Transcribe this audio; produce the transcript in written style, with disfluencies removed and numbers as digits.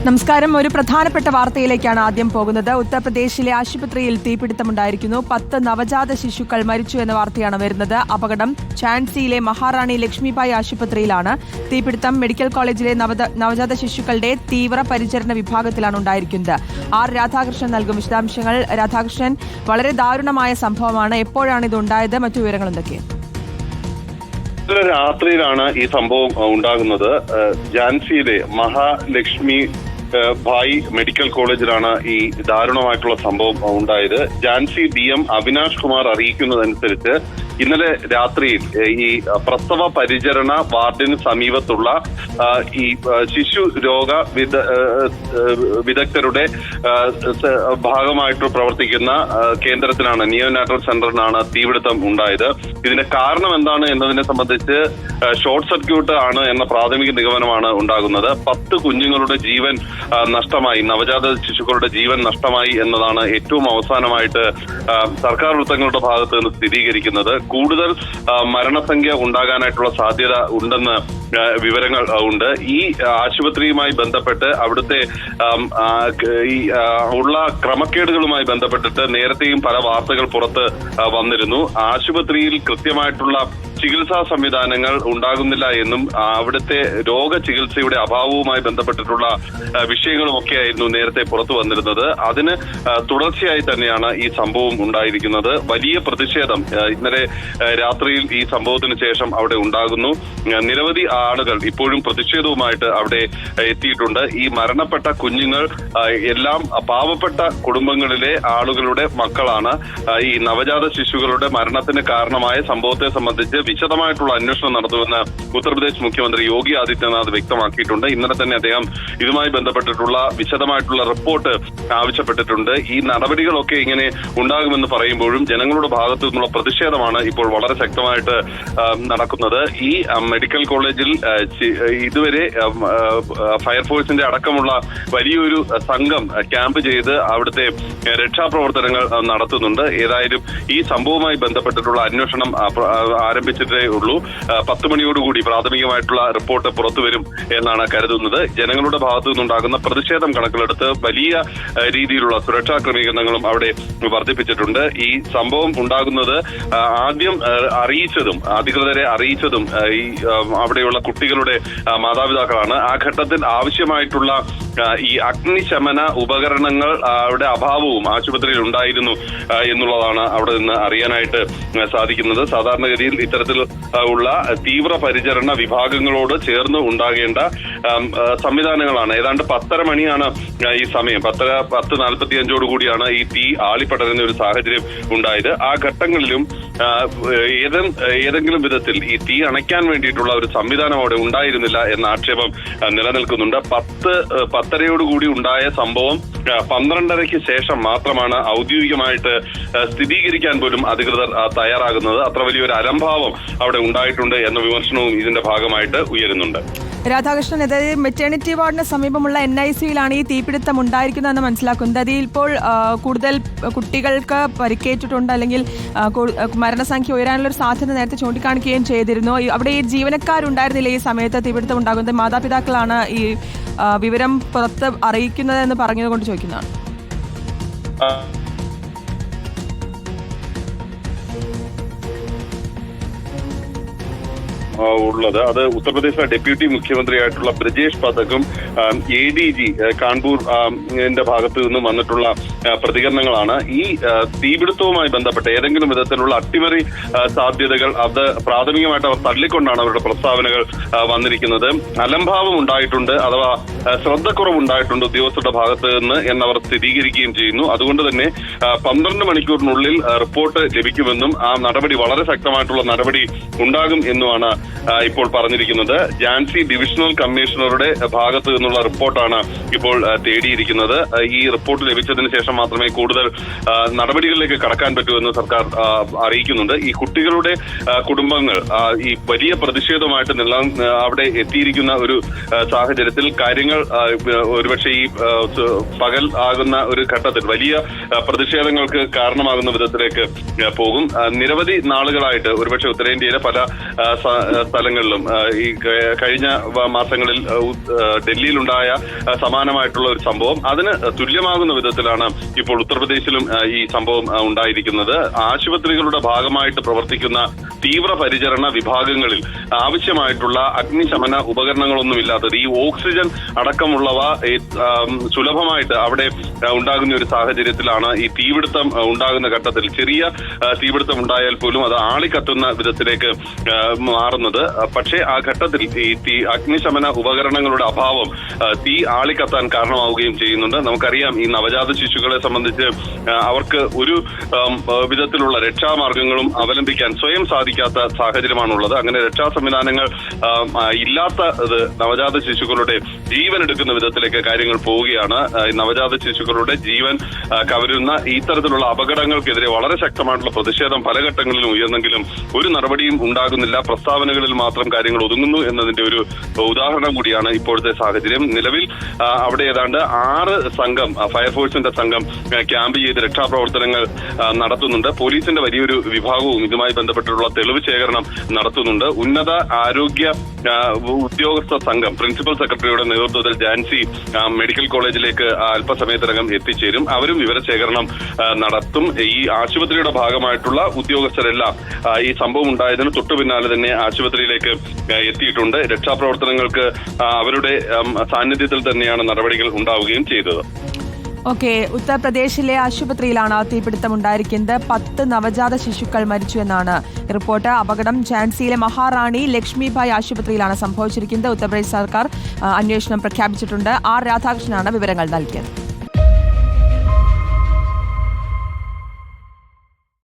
നമസ്കാരം. ഒരു പ്രധാനപ്പെട്ട വാർത്തയിലേക്കാണ് ആദ്യം പോകുന്നത്. ഉത്തർപ്രദേശിലെ ആശുപത്രിയിൽ തീപിടുത്തമുണ്ടായിരിക്കുന്നു. 10 നവജാത ശിശുക്കൾ മരിച്ചു എന്ന വാർത്തയാണ് വരുന്നത്. അപകടം ഝാൻസിയിലെ മഹാറാണി ലക്ഷ്മിബായി ആശുപത്രിയിലാണ്. തീപിടുത്തം മെഡിക്കൽ കോളേജിലെ നവജാത ശിശുക്കളുടെ തീവ്രപരിചരണ വിഭാഗത്തിലാണ് ഉണ്ടായിരിക്കുന്നത്. ആർ രാധാകൃഷ്ണൻ നൽകും വിശദാംശങ്ങൾ. രാധാകൃഷ്ണൻ, വളരെ ദാരുണമായ സംഭവമാണ്. എപ്പോഴാണ് ഇത് ഉണ്ടായത്? മറ്റു വിവരങ്ങൾ എന്തൊക്കെയാണ്? രാത്രിയിലാണ് ഈ സംഭവം ഉണ്ടാകുന്നത്. ഝാൻസിയിലെ മഹാലക്ഷ്മി ഭായ് മെഡിക്കൽ കോളേജിലാണ് ഈ ദാരുണമായിട്ടുള്ള സംഭവം ഉണ്ടായത്. ഝാൻസി DM അവിനാഷ് കുമാർ അറിയിക്കുന്നതനുസരിച്ച് ഇന്നലെ രാത്രിയിൽ ഈ പ്രസവ പരിചരണ വാർഡിന് സമീപത്തുള്ള ഈ ശിശു രോഗ വിദഗ്ധരുടെ ഭാഗമായിട്ട് പ്രവർത്തിക്കുന്ന കേന്ദ്രത്തിനാണ്, നിയോനാറ്റൽ സെന്ററിനാണ് തീപിടുത്തം ഉണ്ടായത്. ഇതിന്റെ കാരണം എന്താണ് എന്നതിനെ സംബന്ധിച്ച് ഷോർട്ട് സർക്യൂട്ട് ആണ് എന്ന പ്രാഥമിക നിഗമനമാണ് ഉണ്ടാകുന്നത്. 10 കുഞ്ഞുങ്ങളുടെ ജീവൻ നഷ്ടമായി, നവജാത ശിശുക്കളുടെ ജീവൻ നഷ്ടമായി എന്നതാണ് ഏറ്റവും അവസാനമായിട്ട് സർക്കാർ വൃത്തങ്ങളുടെ ഭാഗത്ത് നിന്ന് സ്ഥിരീകരിക്കുന്നത്. കൂടുതൽ മരണസംഖ്യ ഉണ്ടാകാനായിട്ടുള്ള സാധ്യത ഉണ്ടെന്ന് വിവരങ്ങൾ ഉണ്ട്. ഈ ആശുപത്രിയുമായി ബന്ധപ്പെട്ട് അവിടുത്തെ ഉള്ള ക്രമക്കേടുകളുമായി ബന്ധപ്പെട്ടിട്ട് നേരത്തെയും പല വാർത്തകൾ പുറത്ത് വന്നിരുന്നു. ആശുപത്രിയിൽ കൃത്യമായിട്ടുള്ള ചികിത്സാ സംവിധാനങ്ങൾ ഉണ്ടാകുന്നില്ല എന്നും അവിടുത്തെ രോഗചികിത്സയുടെ അഭാവവുമായി ബന്ധപ്പെട്ടിട്ടുള്ള വിഷയങ്ങളുമൊക്കെയായിരുന്നു നേരത്തെ പുറത്തു വന്നിരുന്നത്. അതിന് തുടർച്ചയായി തന്നെയാണ് ഈ സംഭവം ഉണ്ടായിരിക്കുന്നത്. വലിയ പ്രതിഷേധം ഇന്നലെ രാത്രിയിൽ ഈ സംഭവത്തിന് ശേഷം അവിടെ ഉണ്ടാകുന്നു. നിരവധി ആളുകൾ ഇപ്പോഴും പ്രതിഷേധവുമായിട്ട് അവിടെ എത്തിയിട്ടുണ്ട്. ഈ മരണപ്പെട്ട കുഞ്ഞുങ്ങൾ എല്ലാം പാവപ്പെട്ട കുടുംബങ്ങളിലെ ആളുകളുടെ മക്കളാണ്. ഈ നവജാത ശിശുക്കളുടെ മരണത്തിന് കാരണമായ സംഭവത്തെ സംബന്ധിച്ച് വിശദമായിട്ടുള്ള അന്വേഷണം നടത്തുമെന്ന് ഉത്തർപ്രദേശ് മുഖ്യമന്ത്രി യോഗി ആദിത്യനാഥ് വ്യക്തമാക്കിയിട്ടുണ്ട്. ഇന്നലെ തന്നെ അദ്ദേഹം ഇതുമായി ബന്ധപ്പെട്ടിട്ടുള്ള വിശദമായിട്ടുള്ള റിപ്പോർട്ട് ആവശ്യപ്പെട്ടിട്ടുണ്ട്. ഈ നടപടികളൊക്കെ ഇങ്ങനെ ഉണ്ടാകുമെന്ന് പറയുമ്പോഴും ജനങ്ങളുടെ ഭാഗത്തു നിന്നുള്ള പ്രതിഷേധമാണ് ഇപ്പോൾ വളരെ ശക്തമായിട്ട് നടക്കുന്നത്. ഈ മെഡിക്കൽ കോളേജിൽ ഇതുവരെ ഫയർഫോഴ്സിന്റെ അടക്കമുള്ള വലിയൊരു സംഘം ക്യാമ്പ് ചെയ്ത് അവിടുത്തെ രക്ഷാപ്രവർത്തനങ്ങൾ നടത്തുന്നുണ്ട്. ഏതായാലും ഈ സംഭവവുമായി ബന്ധപ്പെട്ടിട്ടുള്ള അന്വേഷണം ആരംഭിച്ചിട്ടേ ഉള്ളൂ. 10 മണിയോടുകൂടി പ്രാഥമികമായിട്ടുള്ള റിപ്പോർട്ട് പുറത്തുവരും എന്നാണ് കരുതുന്നത്. ജനങ്ങളുടെ ഭാഗത്തു നിന്നുണ്ടാകുന്ന പ്രതിഷേധം കണക്കിലെടുത്ത് വലിയ രീതിയിലുള്ള സുരക്ഷാ ക്രമീകരണങ്ങളും അവിടെ വർദ്ധിപ്പിച്ചിട്ടുണ്ട്. ഈ സംഭവം ഉണ്ടാകുന്നത് ആദ്യം അധികൃതരെ അറിയിച്ചതും ഈ അവിടെയുള്ള കുട്ടികളുടെ മാതാപിതാക്കളാണ്. ആ ഘട്ടത്തിൽ ആവശ്യമായിട്ടുള്ള ഈ അഗ്നിശമന ഉപകരണങ്ങൾ അവിടെ അഭാവവും ആശുപത്രിയിൽ ഉണ്ടായിരുന്നു എന്നുള്ളതാണ് അവിടെ നിന്ന് അറിയാനായിട്ട് സാധിക്കുന്നത്. സാധാരണഗതിയിൽ ഇത്തരത്തിൽ ഉള്ള തീവ്ര പരിചരണ വിഭാഗങ്ങളോട് ചേർന്ന് ഉണ്ടാകേണ്ട സംവിധാനങ്ങളാണ്. ഏതാണ്ട് 10:30 മണിയാണ് ഈ സമയം. 10:45 കൂടിയാണ് ഈ തീ ആളിപ്പടരുന്ന ഒരു സാഹചര്യം ഉണ്ടായത്. ആ ഘട്ടങ്ങളിലും ഏതെങ്കിലും വിധത്തിൽ ഈ തീ അണയ്ക്കാൻ വേണ്ടിയിട്ടുള്ള ഒരു സംവിധാനം അവിടെ ഉണ്ടായിരുന്നില്ല എന്ന ആക്ഷേപം നിലനിൽക്കുന്നുണ്ട്. 10:30 ഉണ്ടായ സംഭവം 12:30 ശേഷം മാത്രമാണ് ഔദ്യോഗികമായിട്ട് സ്ഥിരീകരിക്കാൻ പോലും അധികൃതർ തയ്യാറാകുന്നത്. അത്ര വലിയൊരു അലംഭാവം അവിടെ ഉണ്ടായിട്ടുണ്ട് എന്ന വിമർശനവും ഇതിന്റെ ഭാഗമായിട്ട് ഉയരുന്നുണ്ട്. രാധാകൃഷ്ണൻ, അതായത് മെറ്റേണിറ്റി വാർഡിന് സമീപമുള്ള NICയിലാണ് ഈ തീപിടുത്തം ഉണ്ടായിരിക്കുന്നതെന്ന് മനസ്സിലാക്കുന്നത്. അതിൽ ഇപ്പോൾ കൂടുതൽ കുട്ടികൾക്ക് പരിക്കേറ്റിട്ടുണ്ട്, അല്ലെങ്കിൽ മരണസംഖ്യ ഉയരാനുള്ള ഒരു സാധ്യത നേരത്തെ ചൂണ്ടിക്കാണിക്കുകയും ചെയ്തിരുന്നു. അവിടെ ഈ ജീവനക്കാരുണ്ടായിരുന്നില്ല ഈ സമയത്ത് തീപിടുത്തം ഉണ്ടാകുന്നത്. മാതാപിതാക്കളാണ് ഈ വിവരം പുറത്ത് അറിയിക്കുന്നതെന്ന് പറഞ്ഞതുകൊണ്ട് ചോദിക്കുന്നതാണ്. ഉള്ളത് അത് ഉത്തർപ്രദേശിലെ ഡെപ്യൂട്ടി മുഖ്യമന്ത്രിയായിട്ടുള്ള ബ്രജേഷ് പഥക്കും ADG കാൺപൂർ ഭാഗത്തു നിന്നും വന്നിട്ടുള്ള പ്രതികരണങ്ങളാണ്. ഈ തീപിടുത്തവുമായി ബന്ധപ്പെട്ട് ഏതെങ്കിലും വിധത്തിലുള്ള അട്ടിമറി സാധ്യതകൾ അത് പ്രാഥമികമായിട്ട് അവർ തള്ളിക്കൊണ്ടാണ് അവരുടെ പ്രസ്താവനകൾ വന്നിരിക്കുന്നത്. അലംഭാവം ഉണ്ടായിട്ടുണ്ട്, അഥവാ ശ്രദ്ധക്കുറവുണ്ടായിട്ടുണ്ട് ഉദ്യോഗസ്ഥരുടെ ഭാഗത്ത് നിന്ന് എന്നവർ സ്ഥിരീകരിക്കുകയും ചെയ്യുന്നു. അതുകൊണ്ട് തന്നെ 12 മണിക്കൂറിനുള്ളിൽ റിപ്പോർട്ട് ലഭിക്കുമെന്നും ആ നടപടി വളരെ ശക്തമായിട്ടുള്ള നടപടി ഉണ്ടാകും എന്നുമാണ് ഇപ്പോൾ പറഞ്ഞിരിക്കുന്നത്. ഝാൻസി ഡിവിഷണൽ കമ്മീഷണറുടെ ഭാഗത്ത് നിന്നുള്ള റിപ്പോർട്ടാണ് ഇപ്പോൾ തേടിയിരിക്കുന്നത്. ഈ റിപ്പോർട്ട് ലഭിച്ചതിന് ശേഷം മാത്രമേ കൂടുതൽ നടപടികളിലേക്ക് കടക്കാൻ പറ്റൂ എന്ന് സർക്കാർ അറിയിക്കുന്നുണ്ട്. ഈ കുട്ടികളുടെ കുടുംബങ്ങൾ ഈ വലിയ പ്രതിഷേധമായിട്ട് അവിടെ എത്തിയിരിക്കുന്ന ഒരു സാഹചര്യത്തിൽ കാര്യങ്ങൾ ഒരുപക്ഷെ ഈ പകൽ ആകുന്ന ഒരു ഘട്ടത്തിൽ വലിയ പ്രതിഷേധങ്ങൾക്ക് കാരണമാകുന്ന വിധത്തിലേക്ക് പോകും. നിരവധി നാളുകളായിട്ട് ഒരുപക്ഷെ ഉത്തരേന്ത്യയിലെ പല സ്ഥലങ്ങളിലും ഈ കഴിഞ്ഞ മാസങ്ങളിൽ ഡൽഹിയിൽ ഡൽഹിയിലുണ്ടായ സമാനമായിട്ടുള്ള ഒരു സംഭവം അതിന് തുല്യമാകുന്ന വിധത്തിലാണ് ഇപ്പോൾ ഉത്തർപ്രദേശിലും ഈ സംഭവം ഉണ്ടായിരിക്കുന്നത്. ആശുപത്രികളുടെ ഭാഗമായിട്ട് പ്രവർത്തിക്കുന്ന തീവ്രപരിചരണ വിഭാഗങ്ങളിൽ ആവശ്യമായിട്ടുള്ള അഗ്നിശമന ഉപകരണങ്ങളൊന്നുമില്ലാത്തത്, ഈ ഓക്സിജൻ അടക്കമുള്ളവ സുലഭമായിട്ട് അവിടെ ഉണ്ടാകുന്ന ഒരു സാഹചര്യത്തിലാണ് ഈ തീപിടുത്തം ഉണ്ടാകുന്ന ഘട്ടത്തിൽ ചെറിയ തീപിടുത്തം ഉണ്ടായാൽ പോലും അത് ആളിക്കത്തുന്ന വിധത്തിലേക്ക് മാറുന്നത്. പക്ഷേ ആ ഘട്ടത്തിൽ ഈ അഗ്നിശമന ഉപകരണങ്ങളുടെ അഭാവം തീ ആളിക്കത്താൻ കാരണമാവുകയും ചെയ്യുന്നുണ്ട്. നമുക്കറിയാം ഈ നവജാത ശിശുക്കളെ സംബന്ധിച്ച് അവർക്ക് ഒരു വിധത്തിലുള്ള രക്ഷാമാർഗങ്ങളും അവലംബിക്കാൻ സ്വയം സാധിക്കാത്ത സാഹചര്യമാണുള്ളത്. അങ്ങനെ രക്ഷാ സംവിധാനങ്ങൾ ഇല്ലാത്തത് നവജാത ശിശുക്കളുടെ ജീവൻ എടുക്കുന്ന വിധത്തിലേക്ക് കാര്യങ്ങൾ പോവുകയാണ്. നവജാത ശിശുക്കളുടെ ജീവൻ കവരുന്ന ഇത്തരത്തിലുള്ള അപകടങ്ങൾക്കെതിരെ വളരെ ശക്തമായിട്ടുള്ള പ്രതിഷേധം പല ഘട്ടങ്ങളിലും ഉയർന്നെങ്കിലും ഒരു നടപടിയും ഉണ്ടാകുന്നില്ല. പ്രസ്താവനകളിൽ മാത്രം കാര്യങ്ങൾ ഒതുങ്ങുന്നു എന്നതിന്റെ ഒരു ഉദാഹരണം കൂടിയാണ് ഇപ്പോഴത്തെ സാഹചര്യം. നിലവിൽ അവിടെ ഏതാണ്ട് 6 സംഘം ഫയർഫോഴ്സിന്റെ സംഘം ക്യാമ്പ് ചെയ്ത് രക്ഷാപ്രവർത്തനങ്ങൾ നടത്തുന്നുണ്ട്. പോലീസിന്റെ വലിയൊരു വിഭാഗവും ഇതുമായി ബന്ധപ്പെട്ടുള്ള തെളിവ് ശേഖരണം നടത്തുന്നുണ്ട്. ഉന്നത ആരോഗ്യ ഉദ്യോഗസ്ഥ സംഘം പ്രിൻസിപ്പൽ സെക്രട്ടറിയുടെ നേതൃത്വത്തിൽ ഝാൻസി മെഡിക്കൽ കോളേജിലേക്ക് അല്പസമയത്തിനകം എത്തിച്ചേരും. അവരും വിവരശേഖരണം നടത്തും. ഈ ആശുപത്രിയുടെ ഭാഗമായിട്ടുള്ള ഉദ്യോഗസ്ഥരെല്ലാം ഈ സംഭവം ഉണ്ടായതിന് തൊട്ടു പിന്നാലെ തന്നെ ആശുപത്രിയിലേക്ക് എത്തിയിട്ടുണ്ട്. രക്ഷാപ്രവർത്തനങ്ങൾക്ക് അവരുടെ സാന്നിധ്യത്തിൽ തന്നെയാണ് നടപടികൾ ഉണ്ടാവുകയും ചെയ്തത്. ഓക്കെ, ഉത്തർപ്രദേശിലെ ആശുപത്രിയിലാണ് തീപിടുത്തം ഉണ്ടായിരിക്കുന്നത്. 10 നവജാത ശിശുക്കൾ മരിച്ചു എന്നാണ് റിപ്പോർട്ട്. അപകടം ഝാൻസിയിലെ മഹാറാണി ലക്ഷ്മിഭായ് ആശുപത്രിയിലാണ് സംഭവിച്ചിരിക്കുന്നത്. ഉത്തർപ്രദേശ് സർക്കാർ അന്വേഷണം പ്രഖ്യാപിച്ചിട്ടുണ്ട്. ആർ രാധാകൃഷ്ണനാണ് വിവരങ്ങൾ നൽകിയത്.